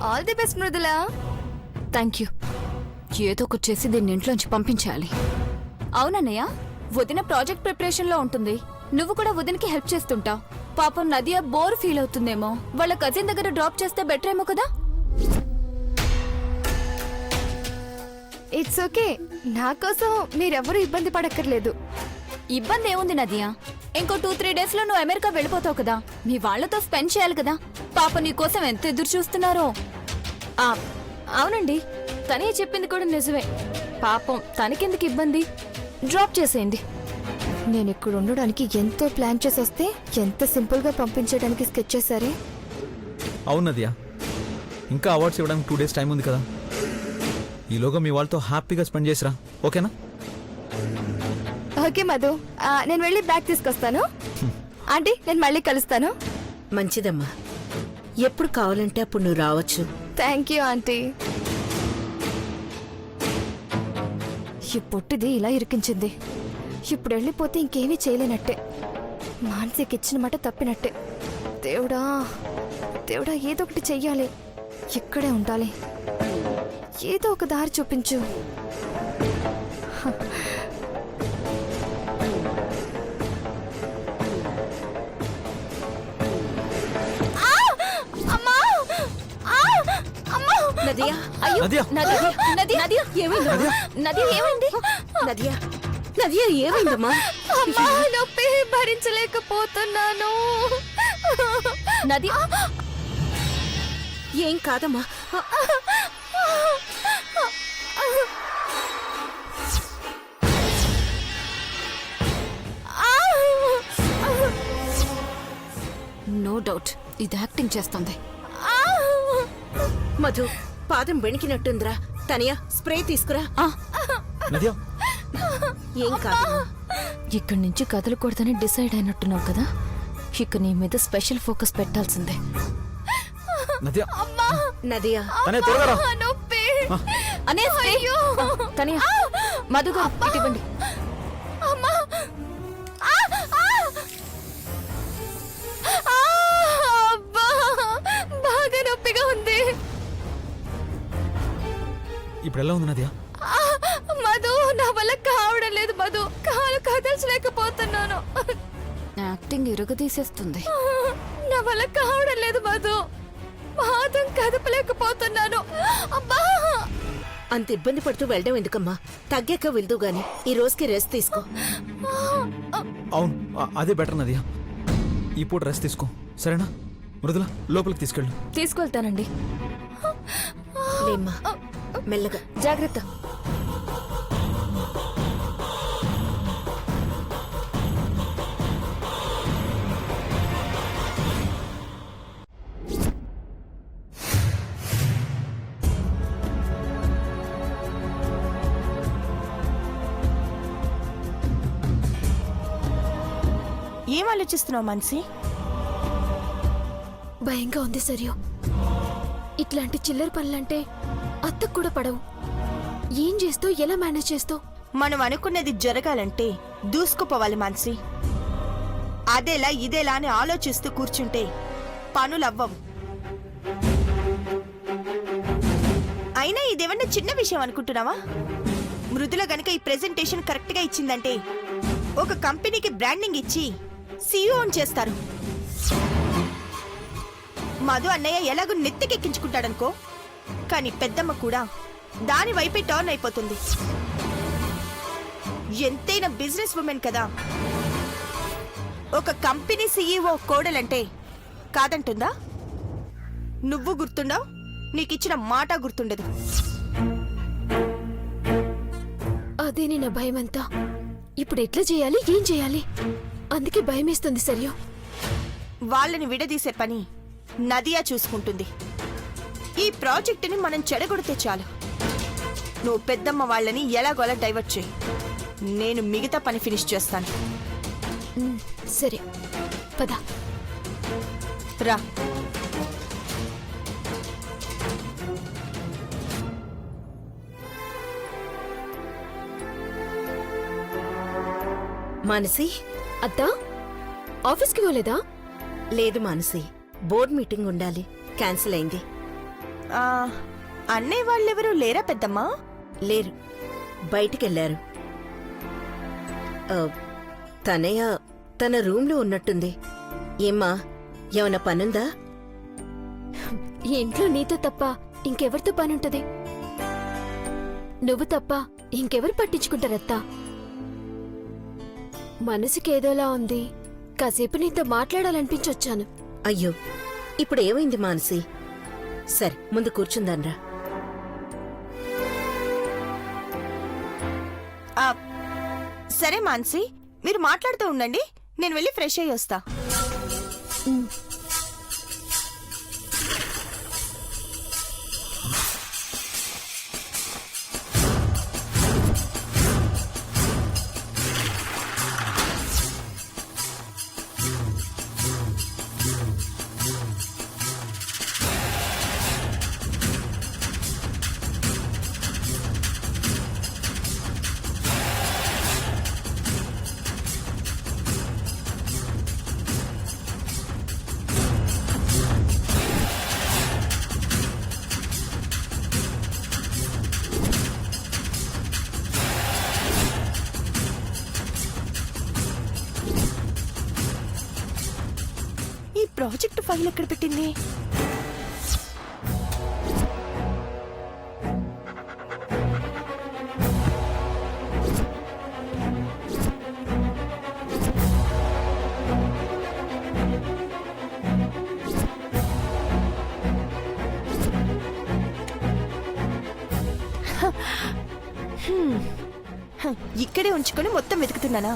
All the best Mridula. Thank you. ఏదో ఒకటి చేసి దీన్ని ఇంట్లోంచి పంపించాలి. అవునన్నయ్య, వదిన ప్రాజెక్ట్ ప్రిపరేషన్ లో ఉంటుంది. నువ్వు కూడా వదినకి హెల్ప్ చేస్తుంటావు. పాపం నదియా బోర్ ఫీల్ అవుతుందేమో. వాళ్ళ కజిన్ దగ్గర డ్రాప్ చేస్తే బెటర్ ఏమో కదా. ఇట్స్ ఓకే, నా కోసం మీరెవరూ ఇబ్బంది పడక్కర్లేదు. ఇబ్బంది ఏముంది నదియా? ఇంకో 2-3 డేస్ లో నువ్వు అమెరికా వెళ్ళిపోతావు కదా. మీ వాళ్లతో స్పెండ్ చేయాలి కదా. పాప నీ కోసం ఎంత ఎదురు చూస్తున్నారో. అవునండి, తనే చెప్పింది కూడా నిజమే. పాపం తనకెందుకు ఇబ్బంది, డ్రాప్ చేసేయండి. నేను ఇక్కడ ఉండడానికి ఎంతో ప్లాన్ చేసి వస్తే ఎంత సింపుల్ గా పంపించడానికి స్కెచ్ చేశారే. అవునదియా, ఇంకా అవార్డ్స్ ఇవ్వడానికి 2 డేస్ టైం ఉంది కదా. ఈలోగా మీ వాళ్ళతో హ్యాపీగా స్పెండ్ చేసిరా, ఓకేనా? ఓకే మధు, నేను వెళ్ళి బ్యాగ్ తీసుకొస్తాను. ఆంటీ, నేను మళ్ళీ కలుస్తాను. మంచిదమ్మా, ఎప్పుడు కావాలంటే అప్పుడు నువ్వు రావచ్చు. Thank you aunty. ఈ పొట్టిది ఇలా ఇరికించింది. ఇప్పుడు వెళ్ళిపోతే ఇంకేమీ చేయలేనట్టే. మానసికి ఇచ్చిన మాట తప్పినట్టే. దేవుడా దేవుడా, ఏదో ఒకటి చెయ్యాలి. ఇక్కడే ఉండాలి. ఏదో ఒక దారి చూపించు. నదియా, అయ్యో నదియా! నదియా, నదియా, నదియా, ఏమైంది? నదియా, ఏమైంది? నదియా, నదియా, ఏమైందమ్మా? అమ్మా, నొప్పి భరించలేకపోతున్నాను. నదియా, ఏం కాదమ్మా. నో డౌట్ ఇది యాక్టింగ్ చేస్తుంది. మధు, పాదం వెణికినట్టుందిరా. తనియా, స్ప్రే తీసుకురా. నదియా, ఏం కాదమ్మా. ఇక్కడి నుంచి కదలకూడదని డిసైడ్ అయినట్టున్నావు కదా. ఇక నీ మీద స్పెషల్ ఫోకస్ పెట్టాల్సిందే. నదియా, నదియా, తనే త్వరగా రా. నొప్పి. అనే తనియా, మధుగా ఇవ్వండి. అమ్మా, అబ్బా, బాగా నొప్పిగా ఉంది. ఇప్పుడు ఎలా ఉంది నదియా? మధు, నా వల్ల కావడం లేదు మధు. కాలు కదల్చలేకపోతున్నాను. యాక్టింగ్ ఇరుగదీసేస్తుంది. నా వల్ల కావడం లేదు మధు. పాదం కదపలేకపోతున్నాను. అబ్బా, అంత ఇబ్బంది పడుతూ వెళ్ళడం ఎందుకమ్మా? తగ్గాక వెళ్దు గాని ఈ రోజుకి రెస్ట్ తీసుకో. అవును, అదే బెటర్ నదియా. ఈ పూట రెస్ట్ తీసుకో, సరేనా? మృదుల, లోపలికి తీసుకెళ్ళు. తీసుకెళ్తానండి. లేమ్మా, మెల్లగా. జాగ్రత్త. ఏం ఆలోచిస్తున్నావు మానసి? భయంగా ఉంది సరియో. ఇట్లాంటి చిల్లర పనులంటే అత్తకు కూడా పడవు. ఏం చేస్తావు, ఎలా మేనేజ్ చేస్తావు? మనం అనుకున్నది జరగాలంటే దూసుకుపోవాలి మానసి. అదేలా ఇదేలా అని ఆలోచిస్తూ కూర్చుంటే పనులవ్వవు. అయినా ఇదేమన్నా చిన్న విషయం అనుకుంటున్నావా? మృదుల గనక ఈ ప్రెజెంటేషన్ కరెక్ట్ గా ఇచ్చిందంటే ఒక కంపెనీకి బ్రాండింగ్ ఇచ్చి సీఈఓని చేస్తారు. మధు అన్నయ్య ఎలాగో నెత్తికెక్కించుకుంటాడనుకో, కానీ పెద్దమ్మ కూడా దాని వైపే టర్న్ అయిపోతుంది. ఎంతైనా బిజినెస్ ఉమెన్ కదా. ఒక కంపెనీ సీఈఓ కోడలంటే కాదంటుందా? నువ్వు గుర్తుండవు, నీకిచ్చిన మాట గుర్తుండదు. అదేనే నా భయమంతా. ఇప్పుడు ఎట్లా చేయాలి, ఏం చేయాలి? అందుకే భయమేస్తుంది సరియో. వాళ్ళని విడదీసే పని నదియా చూసుకుంటుంది. ఈ ప్రాజెక్టుని మనం చెడగొడితే చాలు. నువ్వు పెద్దమ్మ వాళ్ళని ఎలాగోలా డైవర్ట్ చేయి. నేను మిగతా పని ఫినిష్ చేస్తాను. సరే, పద రా. మానసి, అత్తా, ఆఫీస్కి పోలేదా? లేదు మానసి, బోర్డ్ మీటింగ్ ఉండాలి, క్యాన్సిల్ అయింది. ఆ, అన్నయ్య వాళ్ళెవరూ లేరా పెద్దమ్మా? లేరు, బయటికెళ్లారు. తనయ్య తన రూమ్లో ఉన్నట్టుంది. ఏమ్మా, ఏమన్నా పనుందా? ఈ ఇంట్లో నీతో తప్ప ఇంకెవరితో పనుంటది? నువ్వు తప్ప ఇంకెవరు పట్టించుకుంటారత్తా? మనసుకేదోలా ఉంది, కాసేపు నీతో మాట్లాడాలనిపించొచ్చాను. అయ్యో, ఇప్పుడు ఏమైంది మానసి? సరే, ముందు కూర్చుందాన్రా. ఆ, సరే మాన్సి, మీరు మాట్లాడుతూ ఉండండి, నేను వెళ్ళి ఫ్రెష్ అయ్యి వస్తా. ఈ ప్రాజెక్ట్ ఫైల్ ఎక్కడ పెట్టింది? ఇక్కడే ఉంచుకొని మొత్తం వెతుకుతున్నానా?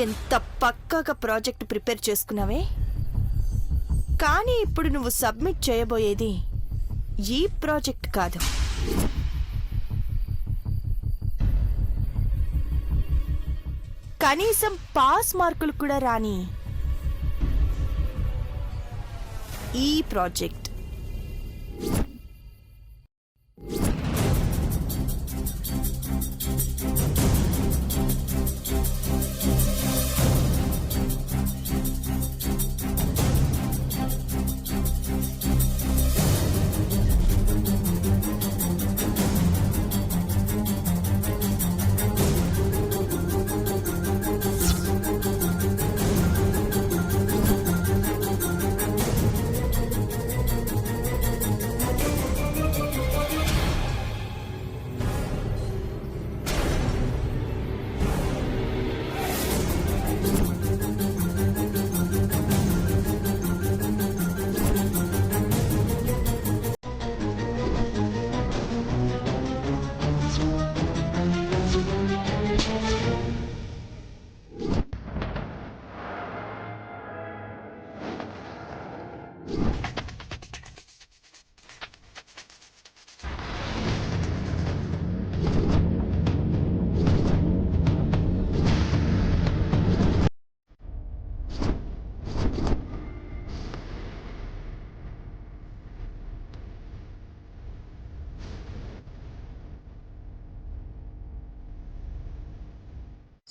ఎంత పక్కాగా ప్రాజెక్ట్ ప్రిపేర్ చేసుకున్నావే, కానీ ఇప్పుడు నువ్వు సబ్మిట్ చేయబోయేది ఈ ప్రాజెక్ట్ కాదు. కనీసం పాస్ మార్కులు కూడా రాని ఈ ప్రాజెక్ట్.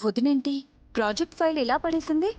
వదినేంటి ప్రాజెక్ట్ ఫైల్ ఎలా పడేసింది?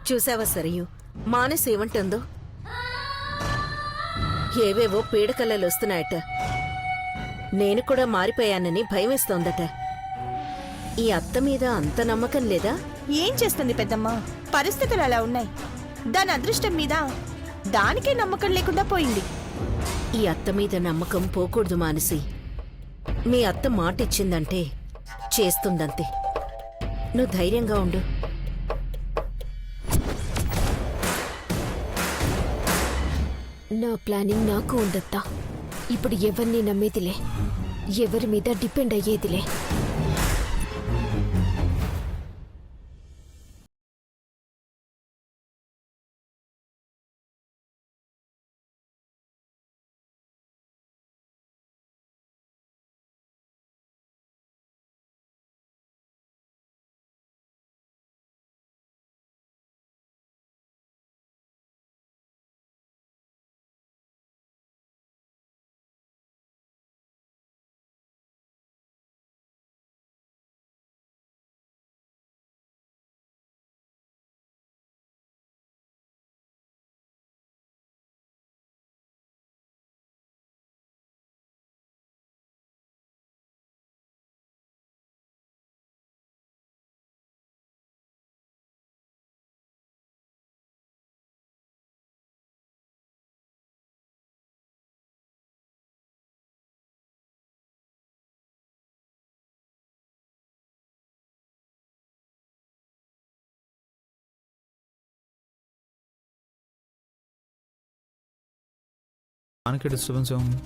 చూసావా సరియు మానస్ ఏమంటుందో? ఏవేవో పీడకలలు వస్తున్నాయట. నేను కూడా మారిపోయానని భయమేస్తోందట. ఈ అత్త మీద అంత నమ్మకం లేదా? ఏం చేస్తుంది పెద్దమ్మ? పరిస్థితులు అలా ఉన్నాయి. దాని అదృష్టం మీద దానికే నమ్మకం లేకుండా పోయింది. ఈ అత్త మీద నమ్మకం పోకూడదు మానసి. మీ అత్త మాట ఇచ్చిందంటే చేస్తుందంతే. నువ్వు ధైర్యంగా ఉండు. నా ప్లానింగ్ నాకు ఉందత్తా. ఇప్పుడు ఎవరిని నమ్మేదిలే, ఎవరి మీద డిపెండ్ అయ్యేదిలే. మనకి డిస్టర్బెన్స్ ఏముంది?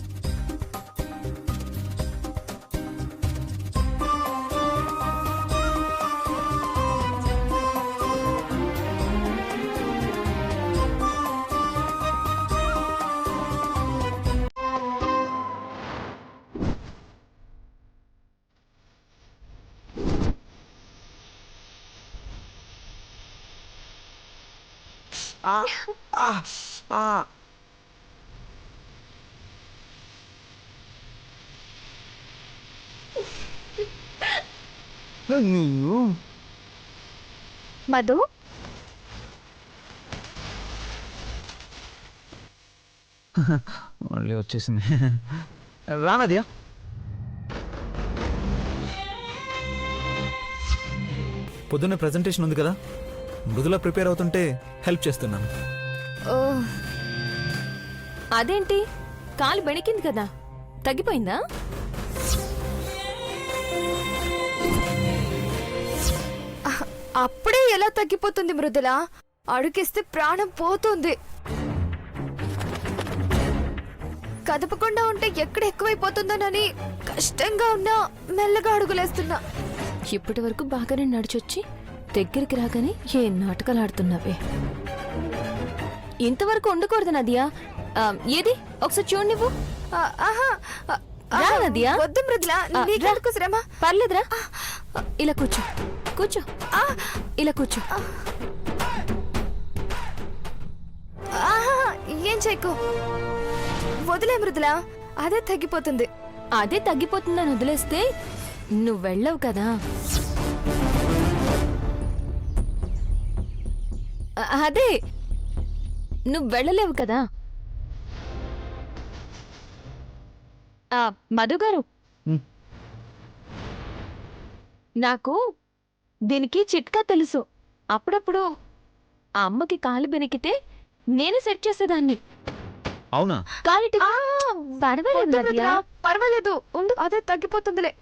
మధు, మళ్ళీ వచ్చేసింది. రానదియా. పొద్దున్నే ప్రెజెంటేషన్ ఉంది కదా, మృదులా ప్రిపేర్ అవుతుంటే హెల్ప్ చేస్తున్నాను. ఓ అదేంటి కాలు బెణికింది కదా, తగ్గిపోయిందా? అప్పుడే ఎలా తగ్గిపోతుంది మృదుల? అడుగిస్తే ప్రాణం పోతుంది. కదపకుండా ఉంటే ఎక్కడ ఎక్కువైపోతుందోనని కష్టంగా ఉన్నా మెల్లగా అడుగులేస్తున్నా. ఇప్పటి వరకు బాగానే నడిచొచ్చి దగ్గరికి రాగానే ఏ నాటకాలు ఆడుతున్నావే. ఇంతవరకు ఉండకూడదు నదియా. ఏది ఒకసారి చూడు నువ్వు. ఆహా, రా నదియా. వద్దు మృదుల, నీకెందుకు శ్రమ? పర్లేదురా, ఇలా కూర్చో కూర్చో, ఇలా కూర్చో. ఆహా, ఏం చేయకు, వదిలే మృదుల, అదే తగ్గిపోతుంది. అదే తగ్గిపోతుందని వదిలేస్తే నువ్వు వెళ్ళవు కదా. అదే నువ్వు వెళ్ళలేవు కదా. మధు గారు, నాకు దీనికి చిట్కా తెలుసు. అప్పుడప్పుడు ఆ అమ్మకి కాలు బెనికితే నేను సెట్ చేసేదాన్ని. అవునా? పర్వాలేదు, ఉండు, అదే తగ్గిపోతుందిలే.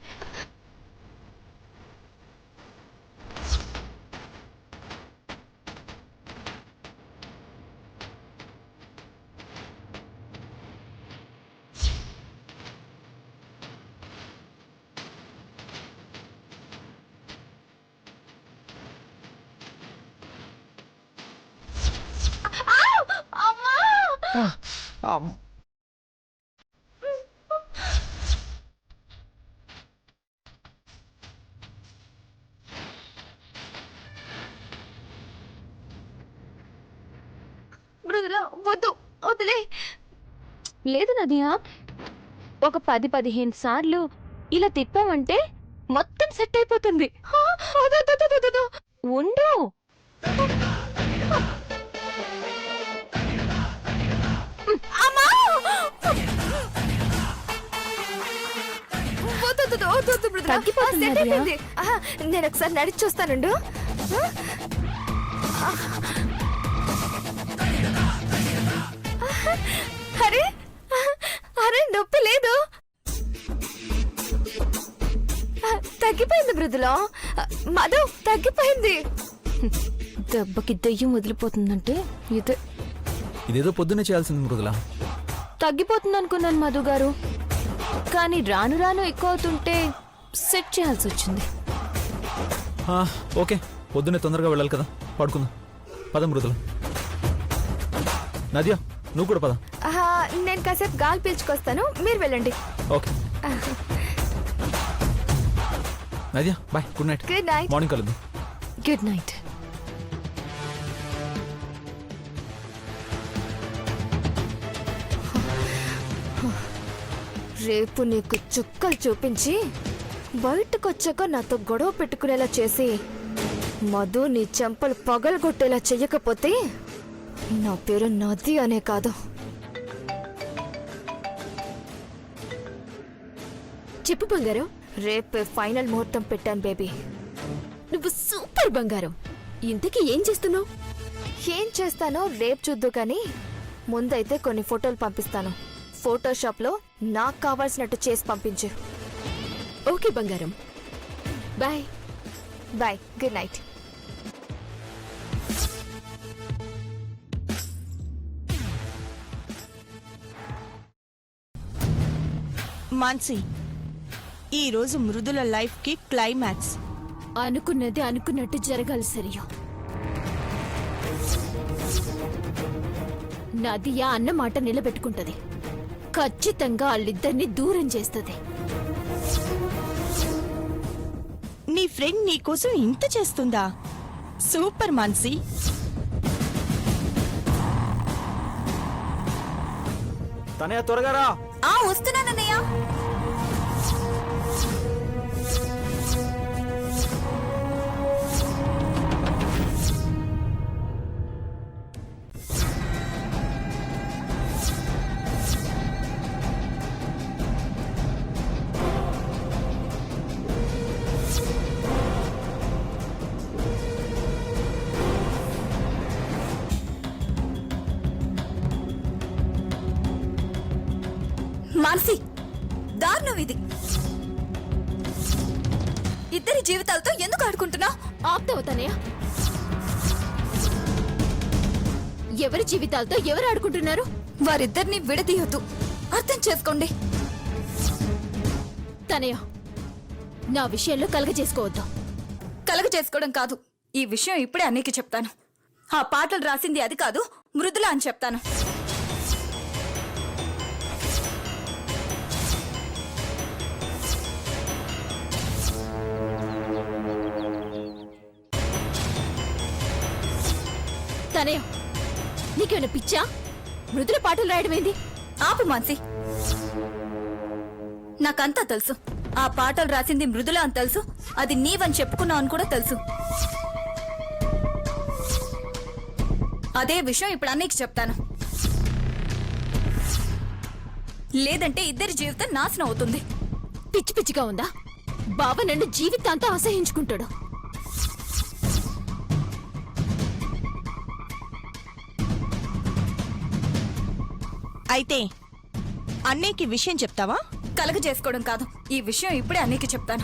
వద్దు, వదిలే. లేదు నదియా, ఒక 10-15 సార్లు ఇలా తిప్పామంటే మొత్తం సెట్ అయిపోతుంది. ఉండు. వద్దు, వద్దు, మృదుల. తగ్గిపోతుంది, ఆ, set నదియా. అయిపోయింది. ఆహా, నేను ఒకసారి నడిచి చూస్తానుండు. అరే అరే నొప్పి లేదు. తగ్గిపోయింది మృదుల. మధు తగ్గిపోయింది. దెబ్బకి దెయ్యం వదిలిపోతుందంటే ఇదే. ఇదేదో పొద్దున్నే చేయాల్సింది మృదుల. తగ్గిపోతుంది అనుకున్నాను మధు గారు, కానీ రాను రాను ఎక్కువ అవుతుంటే సెట్ చేయాల్సి వచ్చింది. ఆ, ఓకే, పొద్దున్నే తొందరగా వెళ్ళాలి కదా, పడుకుందాం. పద మృదుల. నదియా, నువ్వు కూడా పద. నేను కాసేపు గాలి పీల్చుకొస్తాను, మీరు వెళ్ళండి. Okay Nadia, bye, good night. Good night. Morning కలుద్దాం. Good night. రేపు నీకు చుక్కలు చూపించి బయటకొచ్చాక నాతో గొడవ పెట్టుకునేలా చేసి మధు నీ చెంపలు పగలగొట్టేలా చెయ్యకపోతే నా పేరు నది అనే కాదు. చెప్పు బంగారం. రేపే ఫైనల్ ముహూర్తం పెట్టాను బేబీ. నువ్వు సూపర్ బంగారం. ఇంతకీ ఏం చేస్తున్నావు? ఏం చేస్తానో రేపు చూద్దు కానీ ముందైతే కొన్ని ఫోటోలు పంపిస్తాను. ఫోటోషాప్లో నాకు కావాల్సినట్టు చేసి పంపించు. ఓకే బంగారం, bye. Bye, good night. Mansi, ఈరోజు మృదుల లైఫ్కి క్లైమాక్స్. అనుకున్నది అనుకున్నట్టు జరగాలి సరియో. నదియా అన్న మాట నిలబెట్టుకుంటది. ఖచ్చితంగా వాళ్ళిద్దరిని దూరం చేస్తుంది. నీ ఫ్రెండ్ నీకోసం ఇంత చేస్తుందా? సూపర్ మాన్సి. తనయ్య, త్వరగా రా. వస్తున్నానన్నయ్య. మాన్సి, దారుణం ఇది. ఇద్దరి జీవితాలతో ఎందుకు ఆడుకుంటున్నా? ఆపుతావుతానయ్య. ఎవరి జీవితాలతో ఎవరు ఆడుకుంటున్నారు? వారిద్దరిని విడదీయొద్దు, అర్థం చేసుకోండి. తనయ్య, నా విషయంలో కలగజేసుకోవద్దు. కలగజేసుకోవడం కాదు, ఈ విషయం ఇప్పుడే అన్నయ్యకి చెప్తాను. ఆ పాటలు రాసింది అది కాదు, మృదుల అని చెప్తాను. తనయ్య, నీకేమైనా పిచ్చా? మృదుల పాటలు రాయడమేంది? ఆపు మాన్సి, నాకంతా తెలుసు. ఆ పాటలు రాసింది మృదుల అని తెలుసు, అది నీవని చెప్పుకున్నావు అని కూడా తెలుసు. అదే విషయం ఇప్పుడు అన్నయ్యకి చెప్తాను. లేదంటే ఇద్దరి జీవితం నాశనం అవుతుంది. పిచ్చి పిచ్చిగా ఉందా? బావ నన్ను జీవితాంతా అసహించుకుంటాడు. అయితే అన్నయ్యకి విషయం చెప్తావా? కలగ చేసుకోవడం కాదు, ఈ విషయం ఇప్పుడే అన్నయ్యకి చెప్తాను.